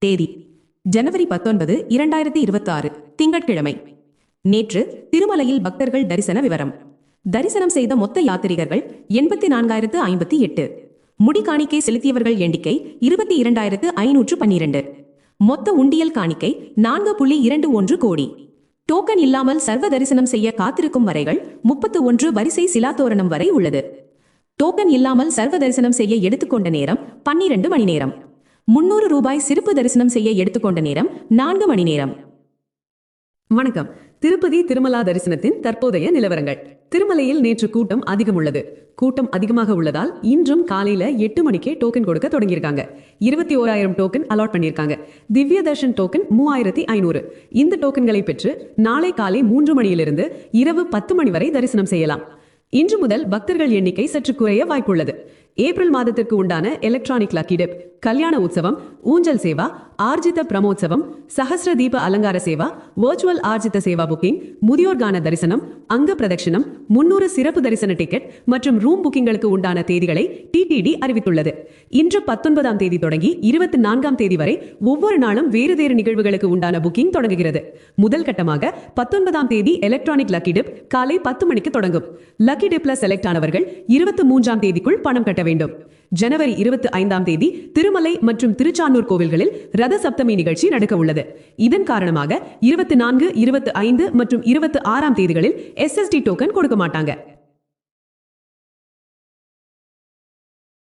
தேதி ஜனவரி 19, 2026 திங்கட்கிழமை. நேற்று திருமலையில் பக்தர்கள் தரிசன விவரம். தரிசனம் செய்த மொத்த யாத்திரிகர்கள் 84,058. முடி காணிக்கை செலுத்தியவர்கள் எண்ணிக்கை 22,512. மொத்த உண்டியல் காணிக்கை 4.21 கோடி. டோக்கன் இல்லாமல் சர்வ தரிசனம் செய்ய காத்திருக்கும் வரைகள் 31 வரிசை சிலாத்தோரணம் வரை உள்ளது. டோக்கன் இல்லாமல் சர்வ தரிசனம் செய்ய எடுத்துக்கொண்ட நேரம் 12 மணி நேரம். 300 ரூபாய் சிறப்பு தரிசனம் செய்ய எடுத்துக்கொண்ட நேரம் 4 மணி நேரம். வணக்கம். திருப்பதி திருமலா தரிசனத்தின் தற்போதைய நிலவரங்கள். திருமலையில் நேற்று கூட்டம் அதிகம் உள்ளது. கூட்டம் அதிகமாக உள்ளதால் இன்றும் காலையில 8 மணிக்கே டோக்கன் கொடுக்க தொடங்கியிருக்காங்க. 21,000 டோக்கன் அலாட் பண்ணியிருக்காங்க. திவ்ய தர்ஷன் டோக்கன் 3,500. இந்த டோக்கன்களை பெற்று நாளை காலை 3 மணியிலிருந்து இரவு 10 மணி வரை தரிசனம் செய்யலாம். இன்று முதல் பக்தர்கள் எண்ணிக்கை சற்று குறைய வாய்ப்புள்ளது. ஏப்ரல் மாதத்திற்கு உண்டான எலக்ட்ரானிக் லக்கி டிப், கல்யாண உற்சவம், ஊஞ்சல் சேவா, ஆர்ஜித பிரமோத்சவம், சஹஸ்ர தீப அலங்கார சேவா, வர்ச்சுவல் ஆர்ஜித சேவா புக்கிங், முதியோர் கான தரிசனம், அங்க பிரதட்சணம், 300 சிறப்பு தரிசன டிக்கெட் மற்றும் ரூம் புக்கிங்களுக்கு உண்டான தேதிகளை டிடிடி அறிவித்துள்ளது. இன்று 19ஆம் தேதி தொடங்கி 24ஆம் தேதி வரை ஒவ்வொரு நாளும் வேறு வேறு நிகழ்வுகளுக்கு உண்டான புக்கிங் தொடங்குகிறது. முதல் கட்டமாக 19ஆம் தேதி எலக்ட்ரானிக் லக்கி டிப் காலை 10 மணிக்கு தொடங்கும். லக்கி டிப்ல செலக்ட் ஆனவர்கள் 23ஆம் தேதிக்குள் பணம் கட்ட வேண்டும். ஜனவரி 25ஆம் தேதி திருமலை மற்றும் திருச்சானூர் கோவில்களில் ரத சப்தமி நிகழ்ச்சி நடக்க உள்ளது. இதன் காரணமாக 24, 25 மற்றும் 26ஆம் தேதிகளில் SSD டோக்கன் கொடுக்க மாட்டாங்க.